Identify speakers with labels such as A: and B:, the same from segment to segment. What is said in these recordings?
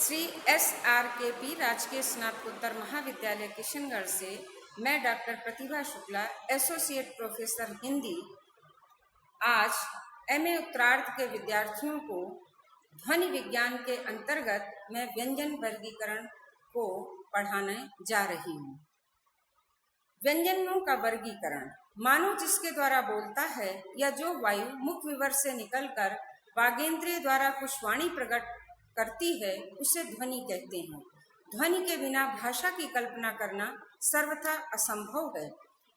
A: Shri SRKP राजकीय स्नातकोत्तर महाविद्यालय किशनगढ़ से मैं डॉक्टर प्रतिभा शुक्ला, एसोसिएट प्रोफेसर हिंदी, आज MA उत्तरार्ध के विद्यार्थियों को ध्वनि विज्ञान के अंतर्गत मैं व्यंजन वर्गीकरण को पढ़ाने जा रही हूँ। व्यंजनों का वर्गीकरण: मानव जिसके द्वारा बोलता है या जो वायु मुख विवर से निकलकर वागेंद्रिय द्वारा कुछ वाणी प्रकट करती है उसे ध्वनि कहते हैं। ध्वनि के बिना भाषा की कल्पना करना सर्वथा असंभव है।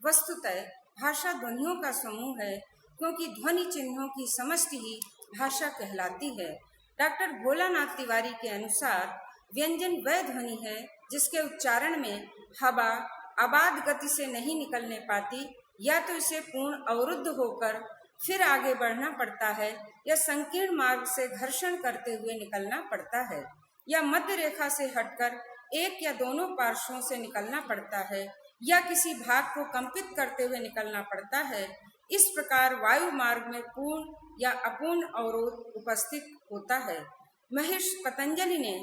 A: वस्तुतः भाषा ध्वनियों का समूह है, क्योंकि ध्वनि चिन्हों की समष्टि ही भाषा कहलाती है। डॉक्टर भोलानाथ तिवारी के अनुसार व्यंजन वह ध्वनि है जिसके उच्चारण में हवा अबाध गति से नहीं निकलने पाती, या तो इसे पूर्ण अवरुद्ध होकर फिर आगे बढ़ना पड़ता है, या संकीर्ण मार्ग से घर्षण करते हुए निकलना पड़ता है, या मध्य रेखा से हटकर एक या दोनों पार्श्वों से निकलना पड़ता है, या किसी भाग को कंपित करते हुए निकलना पड़ता है। इस प्रकार वायु मार्ग में पूर्ण या अपूर्ण अवरोध उपस्थित होता है। महर्षि पतंजलि ने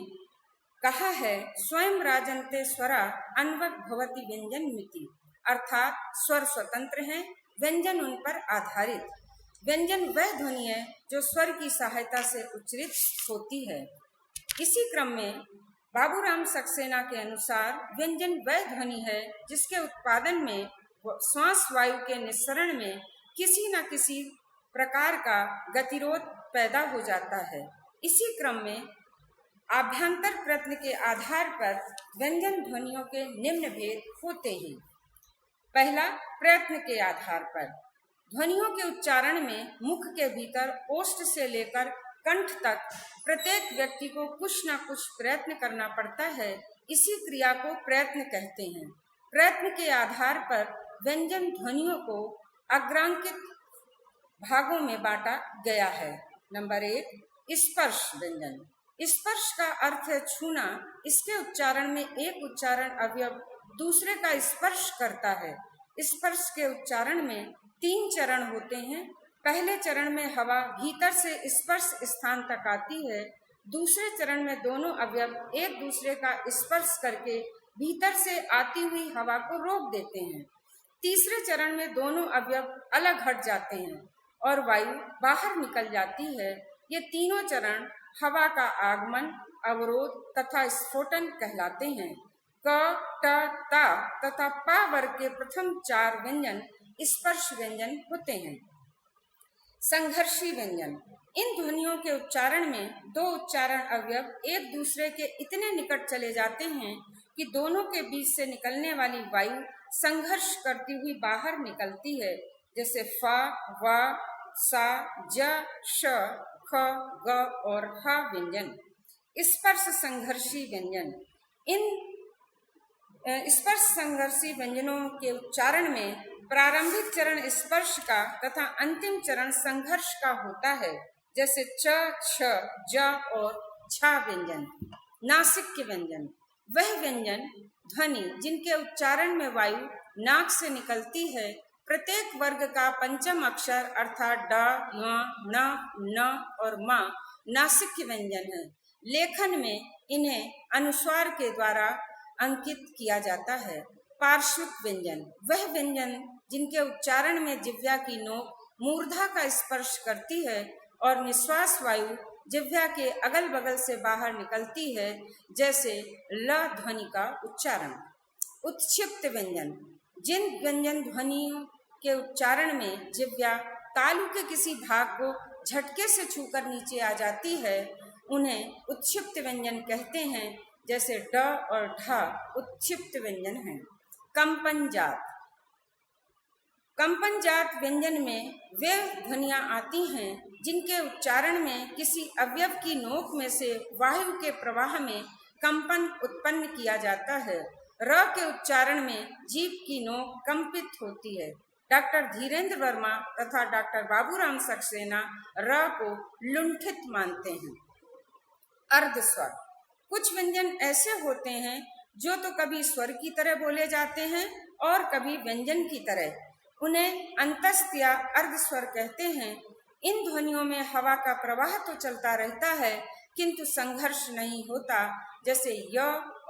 A: कहा है, स्वयं राजन्ते स्वरा अन्वक भवति व्यंजन मिति, अर्थात स्वर स्वतंत्र हैं, व्यंजन उन पर आधारित। व्यंजन वह ध्वनि है जो स्वर की सहायता से उच्चारित होती है। इसी क्रम में बाबूराम सक्सेना के अनुसार व्यंजन वह ध्वनि है जिसके उत्पादन में श्वास वायु के निस्सरण में किसी न किसी प्रकार का गतिरोध पैदा हो जाता है। इसी क्रम में आभ्यंतर प्रयत्न के आधार पर व्यंजन ध्वनियों के निम्न भेद होते हैं। पहला, प्रयत्न के आधार पर। ध्वनियों के उच्चारण में मुख के भीतर ओष्ठ से लेकर कंठ तक प्रत्येक व्यक्ति को कुछ न कुछ प्रयत्न करना पड़ता है। इसी क्रिया को प्रयत्न कहते हैं। प्रयत्न के आधार पर व्यंजन ध्वनियों को अग्रांकित भागों में बांटा गया है। नंबर 1, स्पर्श व्यंजन। स्पर्श का अर्थ है छूना। इसके उच्चारण में एक उच्चारण अवयव दूसरे का स्पर्श करता है। स्पर्श के उच्चारण में 3 चरण होते हैं। पहले चरण में हवा भीतर से स्पर्श स्थान तक आती है। दूसरे चरण में दोनों अवयव एक दूसरे का स्पर्श करके भीतर से आती हुई हवा को रोक देते हैं। तीसरे चरण में दोनों अवयव अलग हट जाते हैं और वायु बाहर निकल जाती है। ये तीनों चरण हवा का आगमन, अवरोध तथा स्फोटन कहलाते हैं। क, ट, ता तथा पा वर्ग के प्रथम 4 व्यंजन स्पर्श व्यंजन होते हैं। संघर्षी व्यंजन। इन ध्वनियों के उच्चारण में 2 उच्चारण अवयव एक दूसरे के इतने निकट चले जाते हैं कि दोनों के बीच से निकलने वाली वायु संघर्ष करती हुई बाहर निकलती है, जैसे फा, वा, सा, ज, श, ख, ग और ह व्यंजन। स्पर्श संघर्षी व्यंजन। इन स्पर्श संघर्षी व्यंजनों के उच्चारण में प्रारंभिक चरण स्पर्श का तथा अंतिम चरण संघर्ष का होता है, जैसे च, छ, ज और झ व्यंजन। नासिक्य व्यंजन। वह व्यंजन ध्वनि जिनके उच्चारण में वायु नाक से निकलती है। प्रत्येक वर्ग का पंचम अक्षर अर्थात ड, ङ, न और म नासिक्य व्यंजन है। लेखन में इन्हें अनुस्वार के द्वारा अंकित किया जाता है। पार्श्विक व्यंजन। वह व्यंजन जिनके उच्चारण में जिह्वा की नोक मूर्धा का स्पर्श करती है और निश्वास वायु जिह्वा के अगल बगल से बाहर निकलती है, जैसे ल ध्वनि का उच्चारण। उत्क्षिप्त व्यंजन। जिन व्यंजन ध्वनियों के उच्चारण में जिह्वा तालु के किसी भाग को झटके से छूकर नीचे आ जाती है, उन्हें उत्क्षिप्त व्यंजन कहते हैं, जैसे ड और ढ उत्क्षिप्त व्यंजन हैं। कंपन जात। कंपन जात व्यंजन में वे ध्वनियां आती हैं जिनके उच्चारण में किसी अवयव की नोक में से वायु के प्रवाह में कंपन उत्पन्न किया जाता है। र के उच्चारण में जीभ की नोक कंपित होती है। डॉक्टर धीरेन्द्र वर्मा तथा डॉक्टर बाबूराम सक्सेना र को लुंठित मानते हैं। अर्धस्वर। कुछ व्यंजन ऐसे होते हैं जो तो कभी स्वर की तरह बोले जाते हैं और कभी व्यंजन की तरह। उन्हें अंतस्थ या अर्धस्वर कहते हैं। इन ध्वनियों में हवा का प्रवाह तो चलता रहता है, किंतु संघर्ष नहीं होता, जैसे य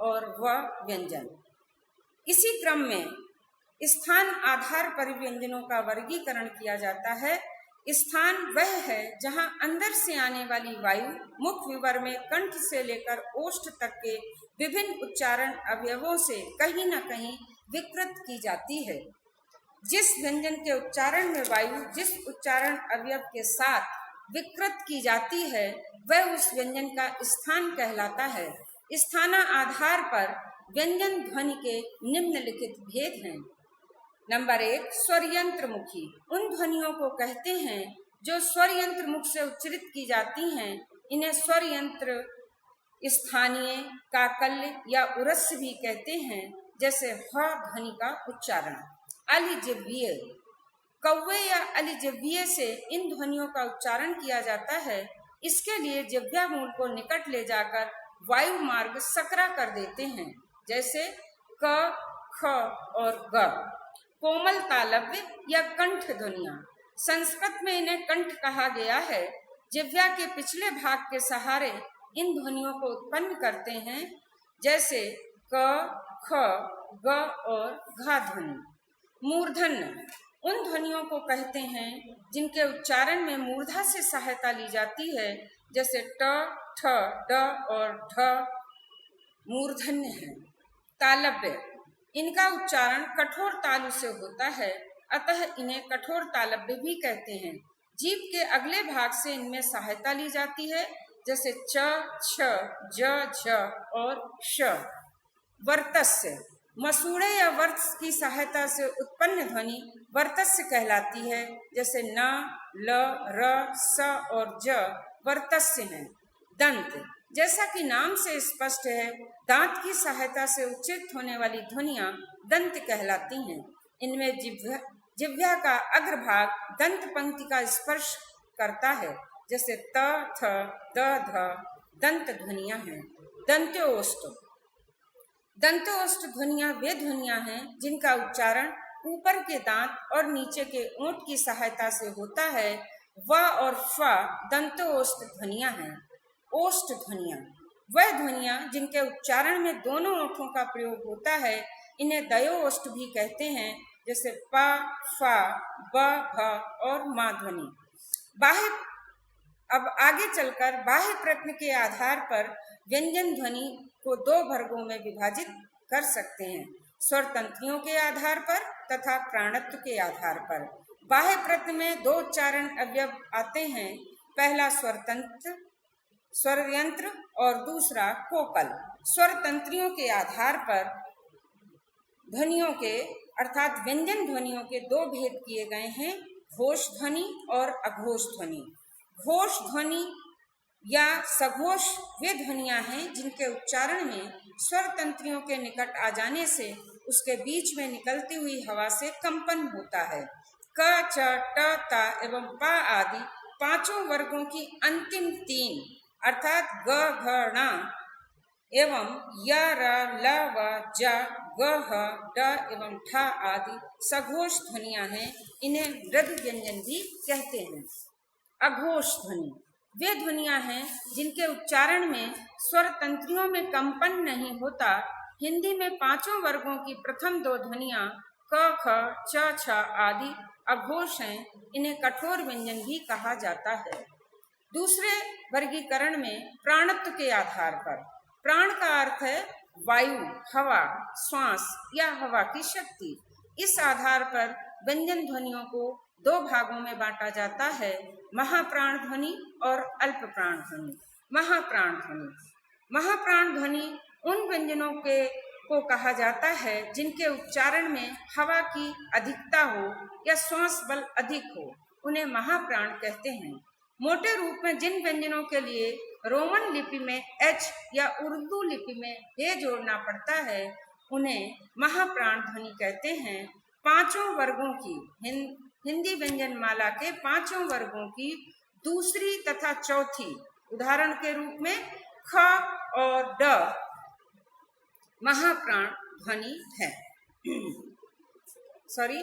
A: और व व्यंजन। इसी क्रम में स्थान आधार पर व्यंजनों का वर्गीकरण किया जाता है। स्थान वह है जहां अंदर से आने वाली वायु मुख विवर में कंठ से लेकर ओष्ठ तक के विभिन्न उच्चारण अवयवों से कहीं न कहीं विकृत की जाती है। जिस व्यंजन के उच्चारण में वायु जिस उच्चारण अवयव के साथ विकृत की जाती है वह उस व्यंजन का स्थान कहलाता है। स्थाना आधार पर व्यंजन ध्वनि के निम्नलिखित भेद हैं। नंबर 1, स्वर यंत्र मुखी। उन ध्वनियों को कहते हैं जो स्वर यंत्र मुख से उच्चरित की जाती हैं। इन्हें स्वर यंत्र स्थानीय, काकल्य या उरस्य भी कहते हैं, जैसे ह ध्वनि का उच्चारण। अलिजिह्वीय, कौवे या अलिजिह्वीय से इन ध्वनियों का उच्चारण किया जाता है। इसके लिए जिह्वा मूल को निकट ले जाकर वायु मार्ग सकरा कर देते हैं, जैसे क, ख और ग। कोमल तालव्य या कंठ ध्वनियां, संस्कृत में इन्हें कंठ कहा गया है। जिह्वा के पिछले भाग के सहारे इन ध्वनियों को उत्पन्न करते हैं, जैसे क, ख, ग और घ ध्वनि। मूर्धन्य उन ध्वनियों को कहते हैं जिनके उच्चारण में मूर्धा से सहायता ली जाती है, जैसे ट, ठ, ड और ढ मूर्धन्य है। तालव्य, इनका उच्चारण कठोर तालु से होता है, अतः इन्हें कठोर तालव्य भी कहते हैं। जीभ के अगले भाग से इनमें सहायता ली जाती है, जैसे च, छ, ज, झ और श। वर्तस्य, मसूड़े या वर्त की सहायता से उत्पन्न ध्वनि वर्तस्य कहलाती है, जैसे न, ल, र, स और ज वर्तस्य हैं। दंत, जैसा कि नाम से स्पष्ट है, दांत की सहायता से उच्चारित होने वाली ध्वनियां दंत कहलाती हैं। इनमें जिह्वा का अग्रभाग दंत पंक्ति का स्पर्श करता है, जैसे त, थ, द, ध दंत ध्वनियां हैं। दंत्योष्ठ, दंत्योष्ठ ध्वनियां वे ध्वनियां हैं जिनका उच्चारण ऊपर के दांत और नीचे के ओंठ की सहायता से होता है। व और फ दंत्योष्ठ ध्वनियां हैं। ओष्ठ ध्वनियां, वह ध्वनियां जिनके उच्चारण में दोनों ओठों का प्रयोग होता है, इन्हें दयोष्ठ भी कहते हैं, जैसे प, फ, ब, भ और मा ध्वनि। बाह्य, अब आगे चलकर बाह्य प्रयत्न के आधार पर व्यंजन ध्वनि को दो वर्गों में विभाजित कर सकते हैं, स्वर तंत्रियों के आधार पर तथा प्राणत्व के आधार पर। बाह्य प्रयत्न में दो उच्चारण अवयव आते हैं, पहला स्वर तंत्र, स्वर यंत्र और दूसरा कोकल। स्वर तंत्रियों के आधार पर ध्वनियों के अर्थात व्यंजन ध्वनियों के दो भेद किए गए हैं, घोष ध्वनि और अघोष ध्वनि। घोष ध्वनि या सघोष वे ध्वनियां हैं जिनके उच्चारण में स्वर तंत्रियों के निकट आ जाने से उसके बीच में निकलती हुई हवा से कंपन होता है। क, च, ट, ता एवं पा आदि पांचों वर्गों की अंतिम तीन अर्थात ग, घ, ण एवं य, र, ल, व, ज, ग, ह, ड एवं ठ आदि सघोष ध्वनियां हैं। इन्हें वृद्ध व्यंजन भी कहते हैं। अघोष ध्वनि वे ध्वनियां हैं जिनके उच्चारण में स्वर तंत्रियों में कंपन नहीं होता। हिंदी में पांचों वर्गों की प्रथम दो ध्वनियां क, ख, च, छ आदि अघोष हैं। इन्हें कठोर व्यंजन भी कहा जाता है। दूसरे वर्गीकरण में प्राणत्व के आधार पर, प्राण का अर्थ है वायु, हवा, श्वास या हवा की शक्ति। इस आधार पर व्यंजन ध्वनियों को दो भागों में बांटा जाता है, महाप्राण ध्वनि और अल्प प्राण ध्वनि। महाप्राण ध्वनि, महाप्राण ध्वनि उन व्यंजनों को कहा जाता है जिनके उच्चारण में हवा की अधिकता हो या श्वास बल अधिक हो, उन्हें महाप्राण कहते हैं। मोटे रूप में जिन व्यंजनों के लिए रोमन लिपि में एच या उर्दू लिपि में हे जोड़ना पड़ता है, उन्हें महाप्राण ध्वनि कहते हैं। पांचों वर्गों की हिंदी व्यंजन माला के पांचों वर्गों की दूसरी तथा चौथी उदाहरण के रूप में ख और ड महाप्राण ध्वनि है। सॉरी,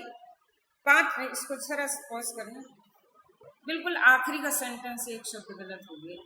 A: इसको जरा पॉज करना, बिल्कुल आखिरी का सेंटेंस एक शब्द गलत हो गया।